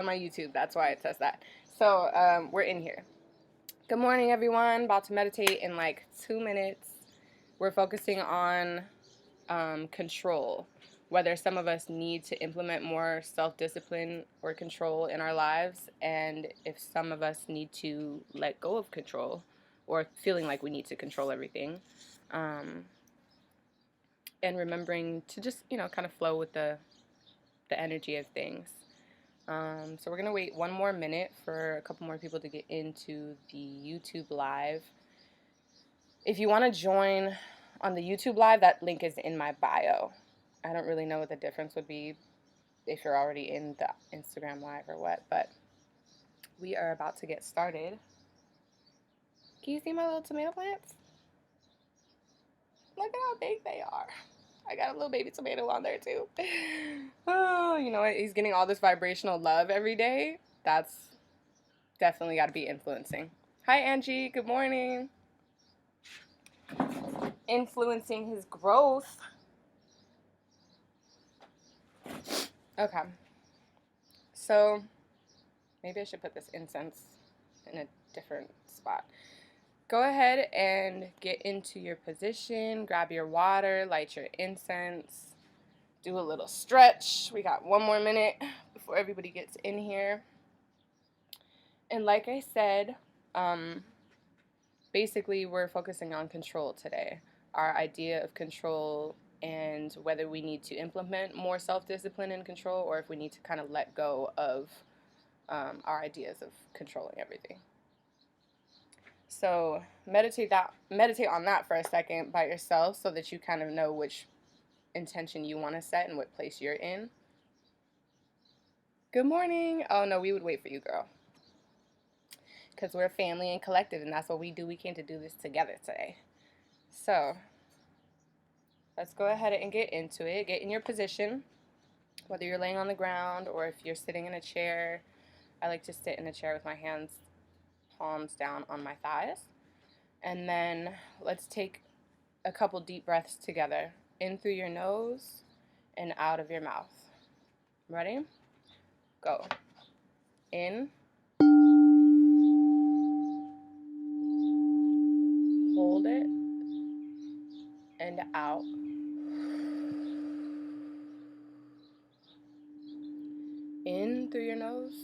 on my YouTube. That's why it says that. So we're in here. Good morning, everyone. About to meditate in like 2 minutes. We're focusing on control, whether some of us need to implement more self-discipline or control in our lives, and if some of us need to let go of control or feeling like we need to control everything. And remembering to just, kind of flow with the energy of things. So we're going to wait one more minute for a couple more people to get into the YouTube Live. If you want to join on the YouTube Live, that link is in my bio. I don't really know what the difference would be if you're already in the Instagram Live or what, but we are about to get started. Can you see my little tomato plants? Look at how big they are. I got a little baby tomato on there too. Oh, you know what? He's getting all this vibrational love every day. That's definitely got to be influencing. Hi, Angie. Good morning. Influencing his growth. Okay. So maybe I should put this incense in a different spot. Go ahead and get into your position. Grab your water, light your incense, do a little stretch. We got one more minute before everybody gets in here. And like I said, basically we're focusing on control today. Our idea of control and whether we need to implement more self-discipline and control or if we need to kind of let go of our ideas of controlling everything. So meditate on that for a second by yourself so that you kind of know which intention you want to set and what place you're in. Good morning. Oh no, we would wait for you, girl. Because we're family and collective, and that's what we do. We came to do this together today. So let's go ahead and get into it. Get in your position, whether you're laying on the ground or if you're sitting in a chair. I like to sit in a chair with my hands, palms down on my thighs. And then let's take a couple deep breaths together. In through your nose and out of your mouth. Ready? Go. In. Hold it. And out. In through your nose.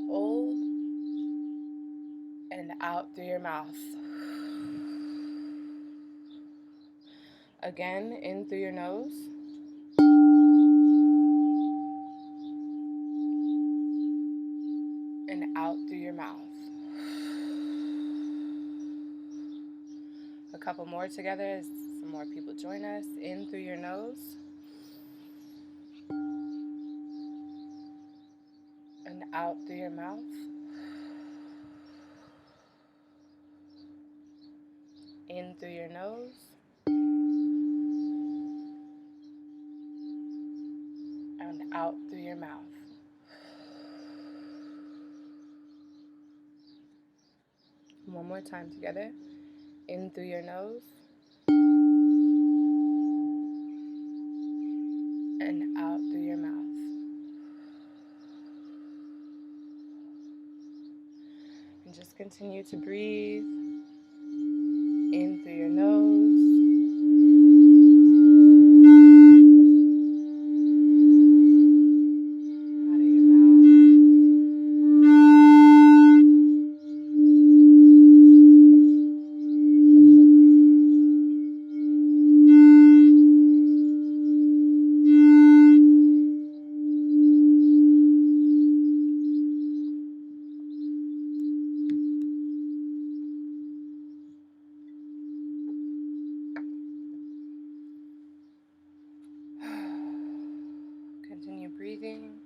Hold. And out through your mouth. Again, in through your nose. And out through your mouth. A couple more together as some more people join us. In through your nose. And out through your mouth. In through your nose. And out through your mouth. One more time together. In through your nose. And out through your mouth. And just continue to breathe. In through your nose. Out of your mouth. Continue breathing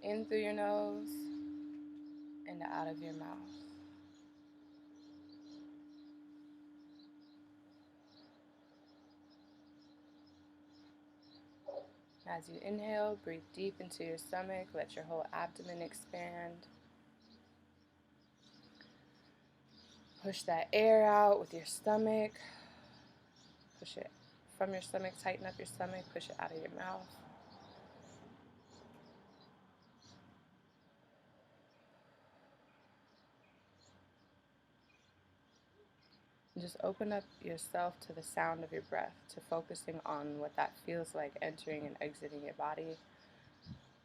in through your nose and out of your mouth. As you inhale, breathe deep into your stomach. Let your whole abdomen expand. Push that air out with your stomach. Push it from your stomach, tighten up your stomach, push it out of your mouth. And just open up yourself to the sound of your breath, to focusing on what that feels like entering and exiting your body,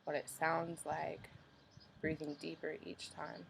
what it sounds like, breathing deeper each time.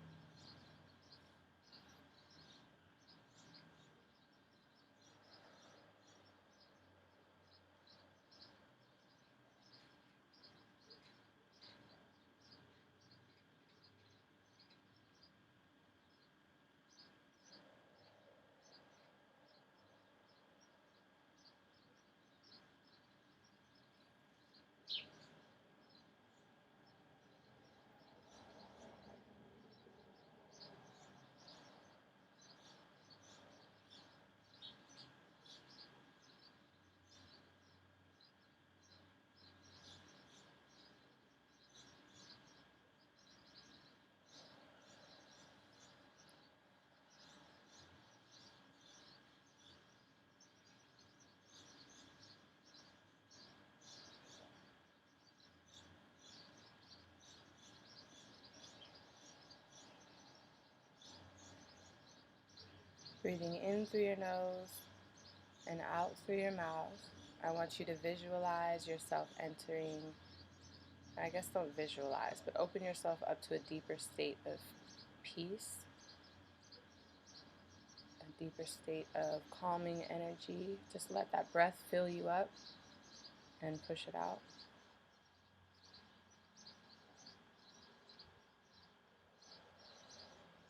Breathing in through your nose and out through your mouth. I want you to visualize yourself entering, I guess don't visualize, but open yourself up to a deeper state of peace, a deeper state of calming energy. Just let that breath fill you up and push it out.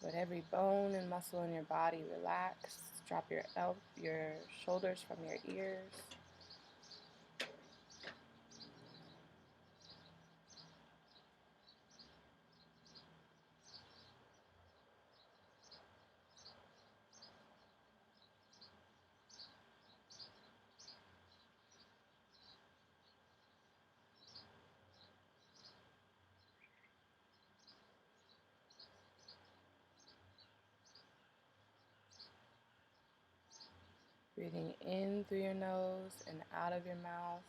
Let every bone and muscle in your body relax. Drop your shoulders from your ears. Breathing in through your nose and out of your mouth.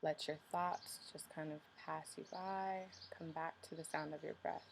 Let your thoughts just kind of pass you by. Come back to the sound of your breath.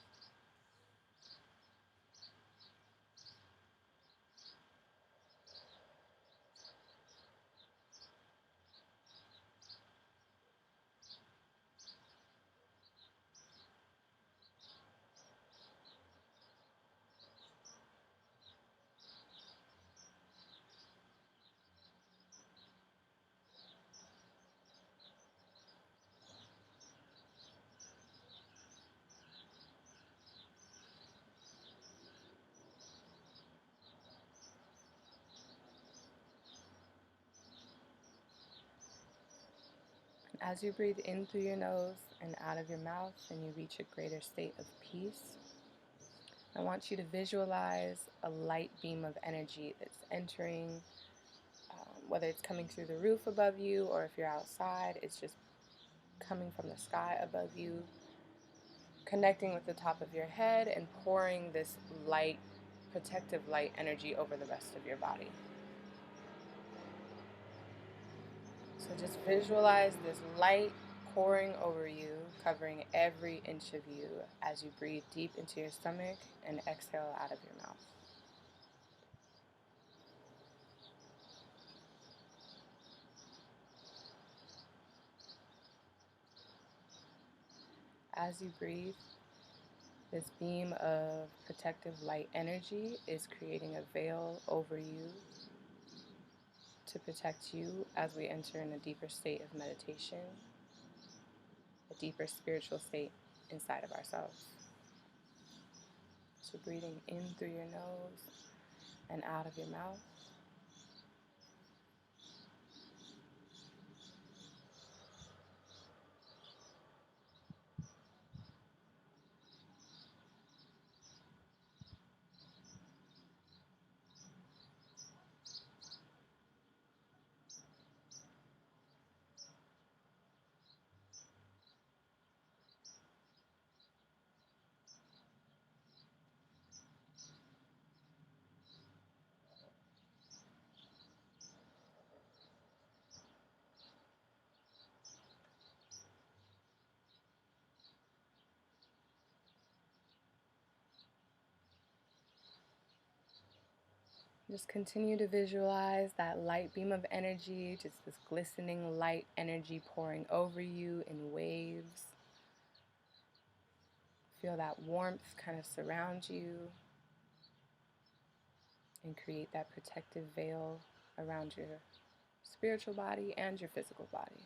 As you breathe in through your nose and out of your mouth and you reach a greater state of peace, I want you to visualize a light beam of energy that's entering, whether it's coming through the roof above you or if you're outside, it's just coming from the sky above you, connecting with the top of your head and pouring this light, protective light energy over the rest of your body. So just visualize this light pouring over you, covering every inch of you as you breathe deep into your stomach and exhale out of your mouth. As you breathe, this beam of protective light energy is creating a veil over you to protect you as we enter in a deeper state of meditation, a deeper spiritual state inside of ourselves. So breathing in through your nose and out of your mouth. Just continue to visualize that light beam of energy, just this glistening light energy pouring over you in waves. Feel that warmth kind of surround you and create that protective veil around your spiritual body and your physical body.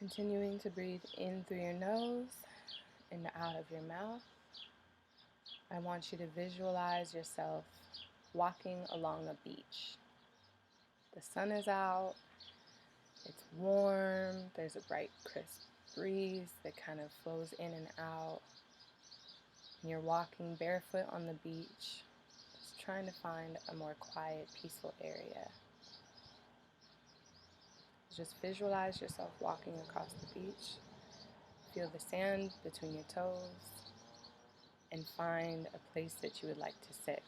Continuing to breathe in through your nose and out of your mouth. I want you to visualize yourself walking along a beach. The sun is out, it's warm, there's a bright, crisp breeze that kind of flows in and out. And you're walking barefoot on the beach, just trying to find a more quiet, peaceful area. Just visualize yourself walking across the beach. Feel the sand between your toes and find a place that you would like to sit.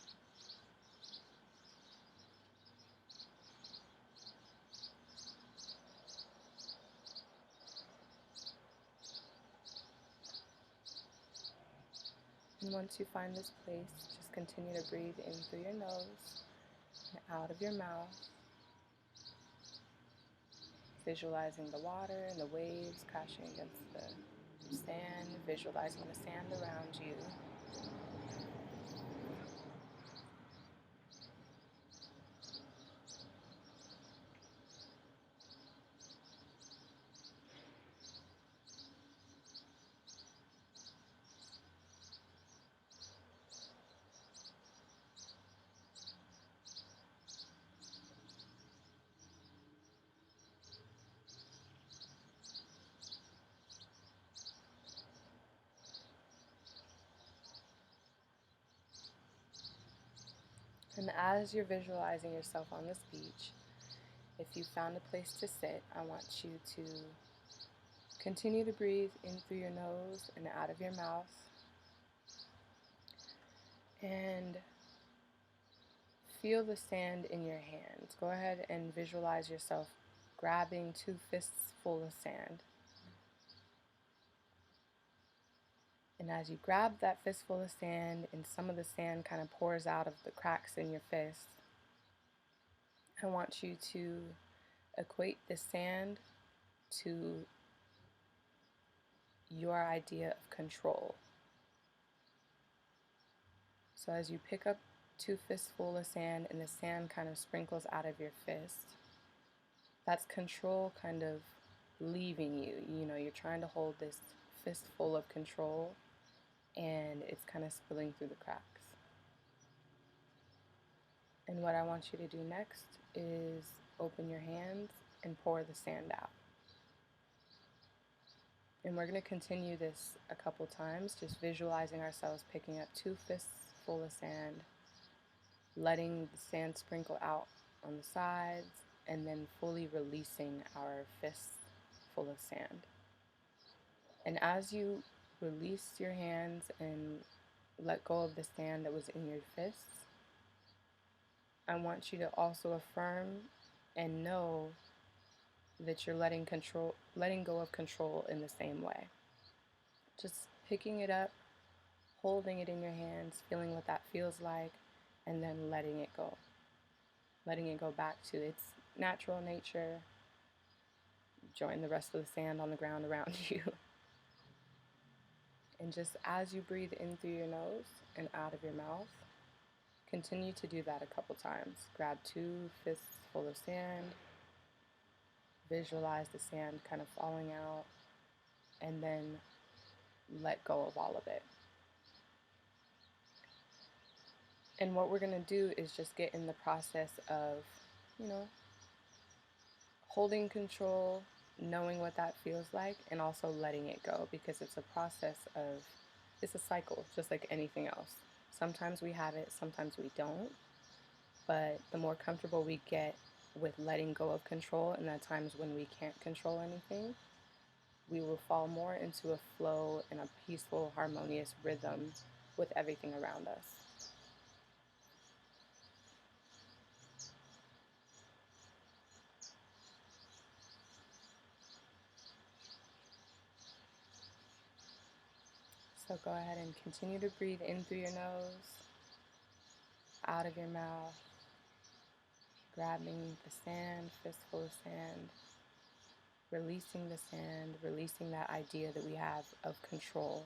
And once you find this place, just continue to breathe in through your nose and out of your mouth, visualizing the water and the waves crashing against the sand, visualizing the sand around you. And as you're visualizing yourself on this beach, if you found a place to sit, I want you to continue to breathe in through your nose and out of your mouth. And feel the sand in your hands. Go ahead and visualize yourself grabbing 2 fists full of sand. And as you grab that fistful of sand and some of the sand kind of pours out of the cracks in your fist, I want you to equate the sand to your idea of control. So as you pick up 2 fistfuls of sand and the sand kind of sprinkles out of your fist, that's control kind of leaving you. You know, you're trying to hold this fistful of control and it's kind of spilling through the cracks. And what I want you to do next is open your hands and pour the sand out. And we're going to continue this a couple times, just visualizing ourselves picking up 2 fists full of sand, letting the sand sprinkle out on the sides, and then fully releasing our fists full of sand. And as you release your hands and let go of the sand that was in your fists, I want you to also affirm and know that you're letting go of control in the same way. Just picking it up, holding it in your hands, feeling what that feels like, and then letting it go. Letting it go back to its natural nature. Join the rest of the sand on the ground around you. And just as you breathe in through your nose and out of your mouth, continue to do that a couple times. Grab 2 fists full of sand, visualize the sand kind of falling out, and then let go of all of it. And what we're going to do is just get in the process of, holding control, knowing what that feels like, and also letting it go, because it's a process of, it's a cycle, just like anything else. Sometimes we have it, sometimes we don't, but the more comfortable we get with letting go of control, and at times when we can't control anything, we will fall more into a flow and a peaceful, harmonious rhythm with everything around us. So go ahead and continue to breathe in through your nose, out of your mouth, grabbing the sand, fistful of sand, releasing the sand, releasing that idea that we have of control.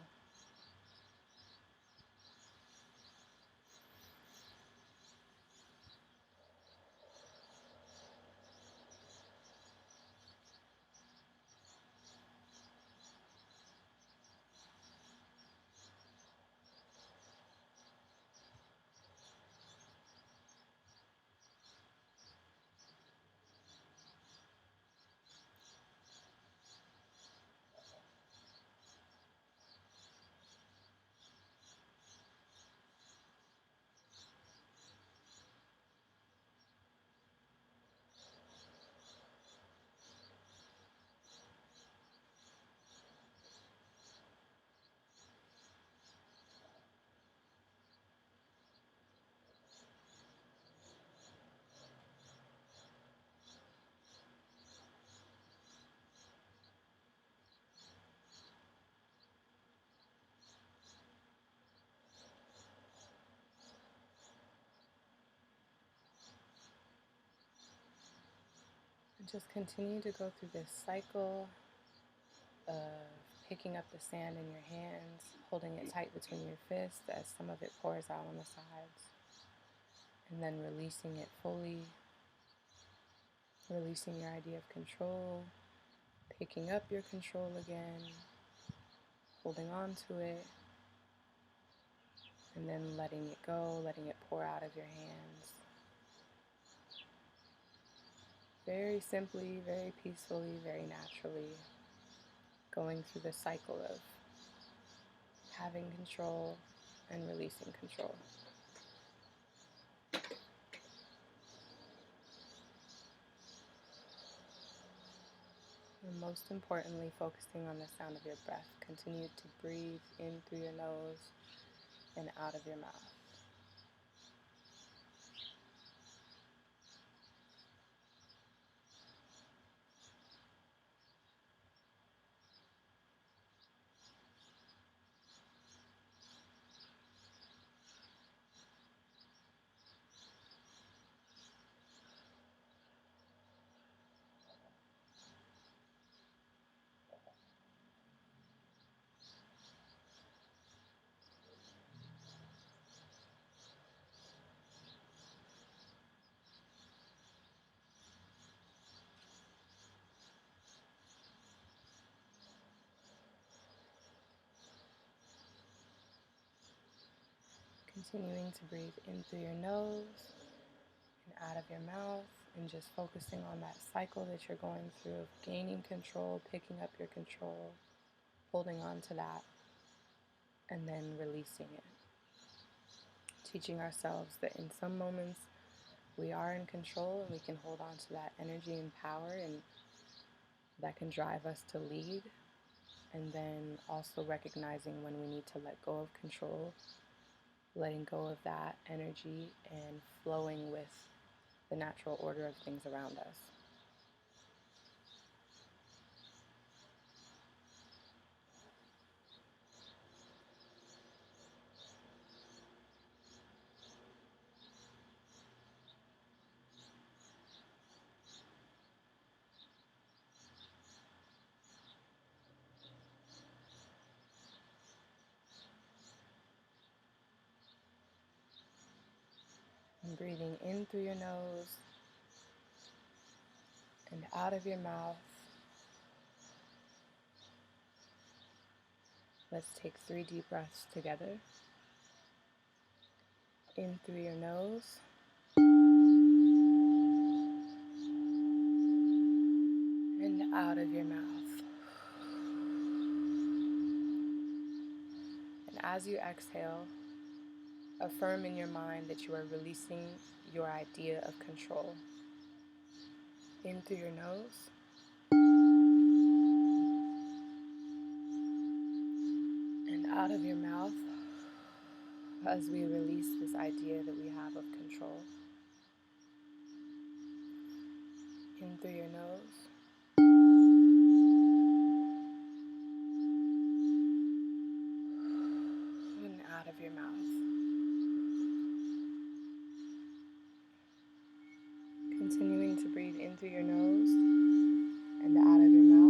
And just continue to go through this cycle of picking up the sand in your hands, holding it tight between your fists as some of it pours out on the sides, and then releasing it fully, releasing your idea of control, picking up your control again, holding on to it, and then letting it go, letting it pour out of your hands. Very simply, very peacefully, very naturally, going through the cycle of having control and releasing control. And most importantly, focusing on the sound of your breath. Continue to breathe in through your nose and out of your mouth. Continuing to breathe in through your nose and out of your mouth, and just focusing on that cycle that you're going through of gaining control, picking up your control, holding on to that, and then releasing it. Teaching ourselves that in some moments we are in control and we can hold on to that energy and power, and that can drive us to lead. And then also recognizing when we need to let go of control, letting go of that energy and flowing with the natural order of things around us. breathing in through your nose and out of your mouth. Let's take 3 deep breaths together. In through your nose. And out of your mouth. And as you exhale, affirm in your mind that you are releasing your idea of control. In through your nose. And out of your mouth, as we release this idea that we have of control. In through your nose. And out of your mouth. Continuing to breathe in through your nose and out of your mouth.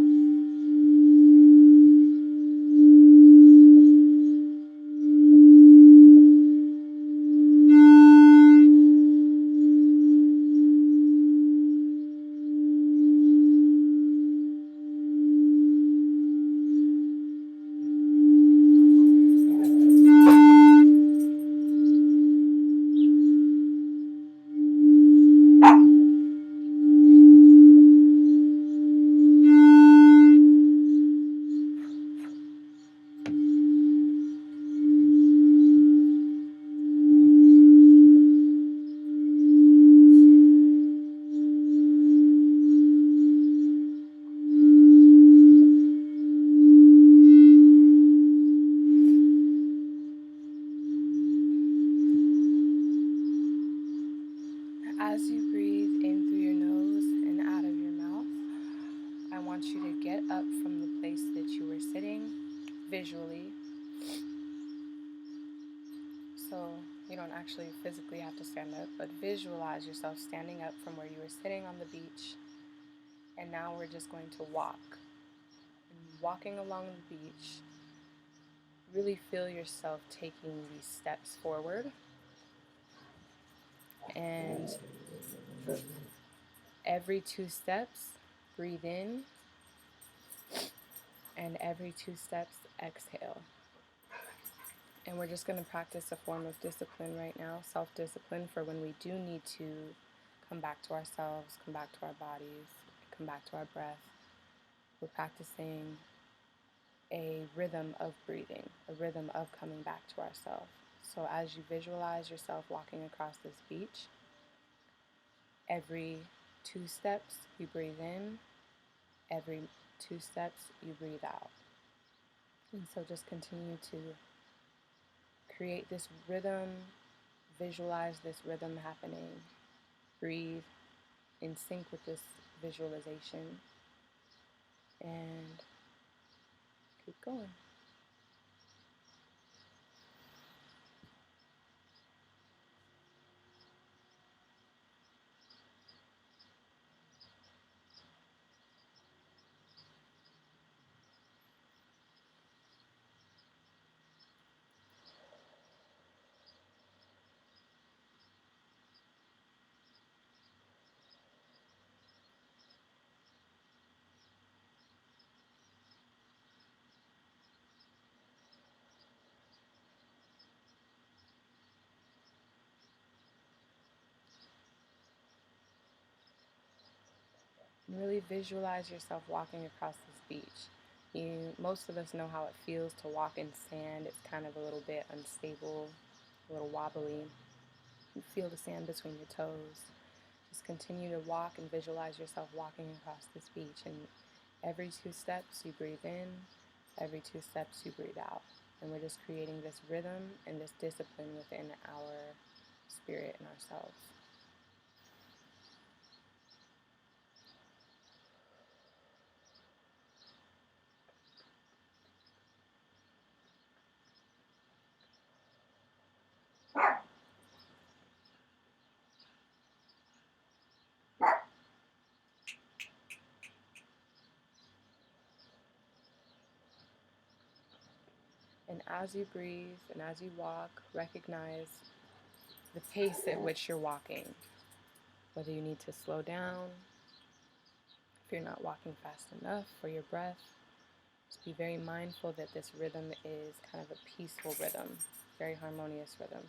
As you breathe in through your nose and out of your mouth, I want you to get up from the place that you were sitting visually. So you don't actually physically have to stand up, but visualize yourself standing up from where you were sitting on the beach. And now we're just going to walk. And walking along the beach, really feel yourself taking these steps forward. And every 2 steps, breathe in. And every 2 steps, exhale. And we're just going to practice a form of discipline right now, self-discipline, for when we do need to come back to ourselves, come back to our bodies, come back to our breath. We're practicing a rhythm of breathing, a rhythm of coming back to ourselves. So as you visualize yourself walking across this beach, every 2 steps you breathe in, every 2 steps you breathe out. And so just continue to create this rhythm, visualize this rhythm happening, breathe in sync with this visualization, and keep going. And really visualize yourself walking across this beach. Most of us know how it feels to walk in sand. It's kind of a little bit unstable, a little wobbly. You feel the sand between your toes. Just continue to walk and visualize yourself walking across this beach. And every 2 steps you breathe in, every 2 steps you breathe out. And we're just creating this rhythm and this discipline within our spirit and ourselves. And as you breathe and as you walk, recognize the pace at which you're walking, whether you need to slow down, if you're not walking fast enough for your breath. Just be very mindful that this rhythm is kind of a peaceful rhythm, very harmonious rhythm.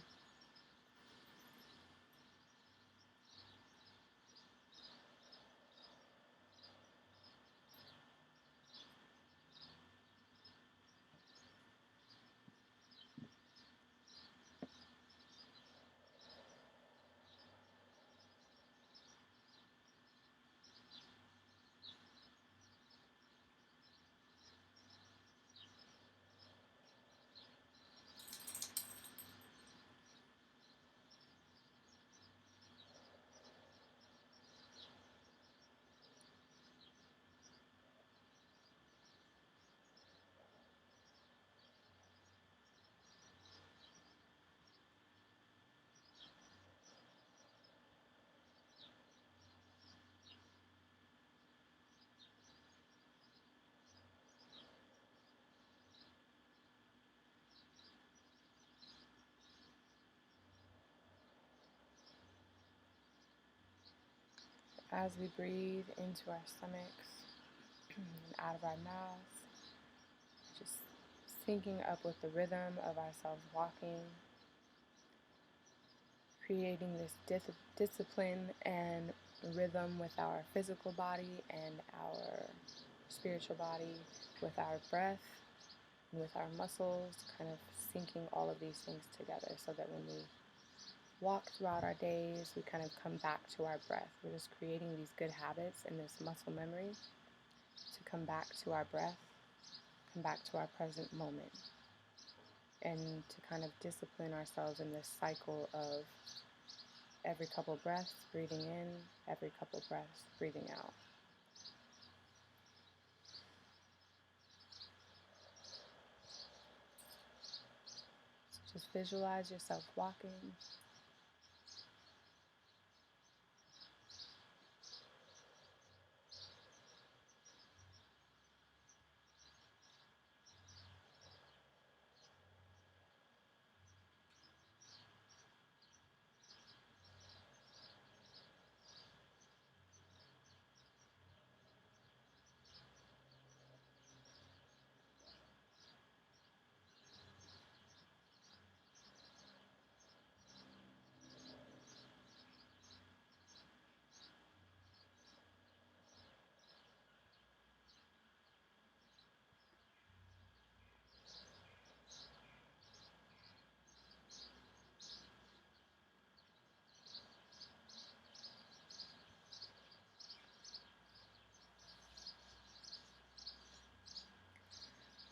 As we breathe into our stomachs and out of our mouths, just syncing up with the rhythm of ourselves walking, creating this discipline and rhythm with our physical body and our spiritual body, with our breath, and with our muscles, kind of syncing all of these things together so that when we walk throughout our days, we kind of come back to our breath. We're just creating these good habits and this muscle memory to come back to our breath, come back to our present moment, and to kind of discipline ourselves in this cycle of every couple breaths breathing in, every couple breaths breathing out. So just visualize yourself walking.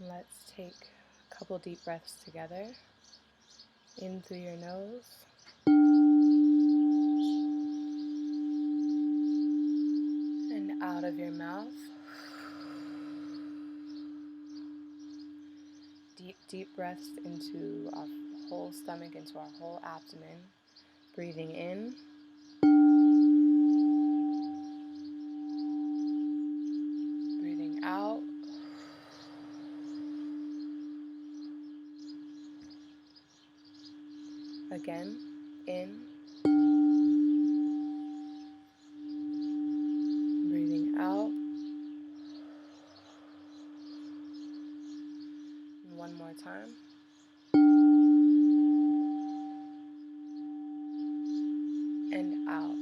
Let's take a couple deep breaths together. In through your nose. And out of your mouth. Deep, deep breaths into our whole stomach, into our whole abdomen. Breathing in. Breathing out. Again, in. Breathing out. And one more time. And out.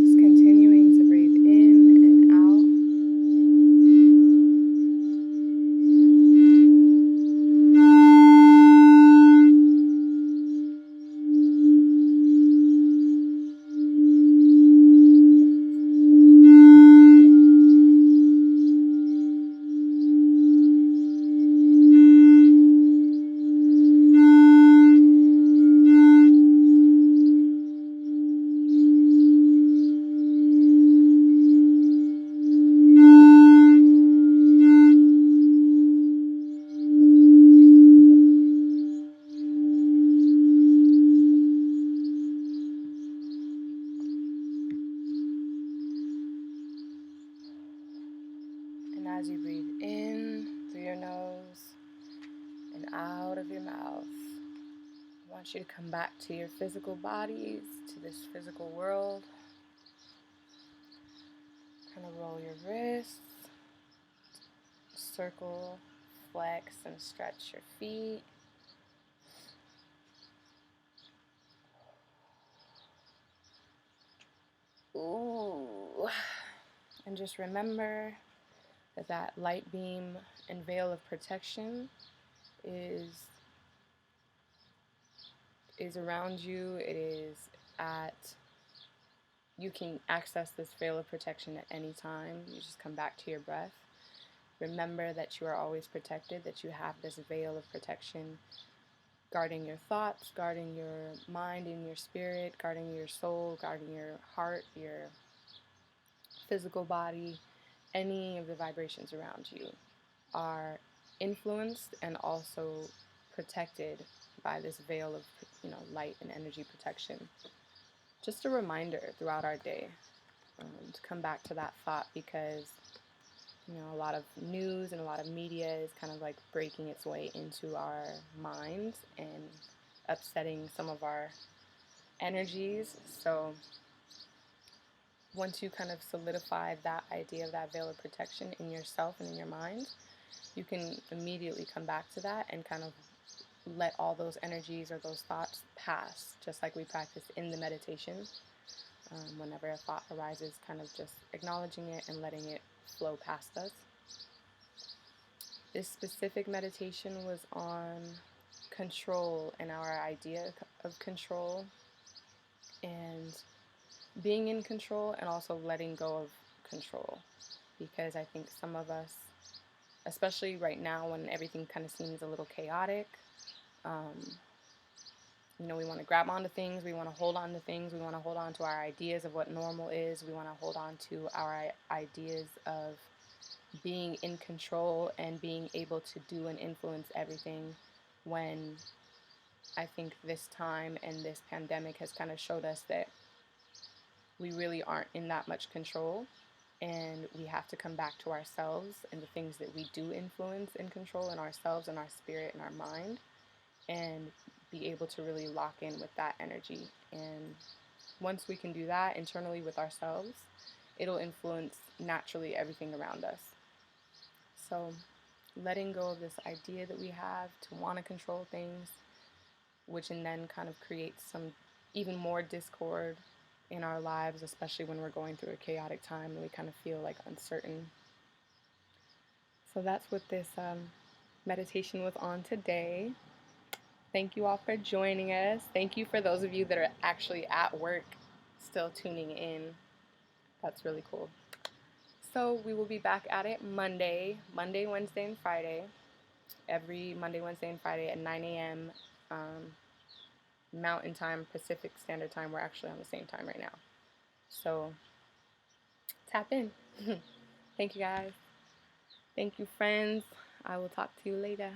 Just continuing to breathe in and out. And as you breathe in through your nose, out of your mouth. I want you to come back to your physical bodies, to this physical world. Kind of roll your wrists, circle, flex, and stretch your feet. Ooh. And just remember that that light beam and veil of protection is around you. It is you can access this veil of protection at any time. You just come back to your breath. Remember that you are always protected, that you have this veil of protection guarding your thoughts, guarding your mind and your spirit, guarding your soul, guarding your heart, your physical body. Any of the vibrations around you are influenced and also protected by this veil of, light and energy protection. Just a reminder throughout our day to come back to that thought, because a lot of news and a lot of media is kind of like breaking its way into our minds and upsetting some of our energies. So once you kind of solidify that idea of that veil of protection in yourself and in your mind, you can immediately come back to that and kind of let all those energies or those thoughts pass, just like we practice in the meditation. Whenever a thought arises, kind of just acknowledging it and letting it flow past us. This specific meditation was on control and our idea of control, and being in control and also letting go of control. Because I think some of us, especially right now when everything kind of seems a little chaotic, we want to grab onto things, we want to hold on to things, we want to hold on to our ideas of what normal is, we want to hold on to our ideas of being in control and being able to do and influence everything, when I think this time and this pandemic has kind of showed us that we really aren't in that much control, and we have to come back to ourselves and the things that we do influence and control in ourselves and our spirit and our mind, and be able to really lock in with that energy. And once we can do that internally with ourselves, it'll influence naturally everything around us. So letting go of this idea that we have to want to control things, which and then kind of creates some even more discord in our lives, especially when we're going through a chaotic time and we kind of feel like uncertain. So that's what this meditation was on today. Thank you all for joining us. Thank you for those of you that are actually at work still tuning in. That's really cool. So we will be back at it Monday, Wednesday, and Friday. Every Monday, Wednesday, and Friday at 9 a.m. Mountain Time, Pacific Standard Time. We're actually on the same time right now. So tap in. Thank you guys. Thank you, friends. I will talk to you later.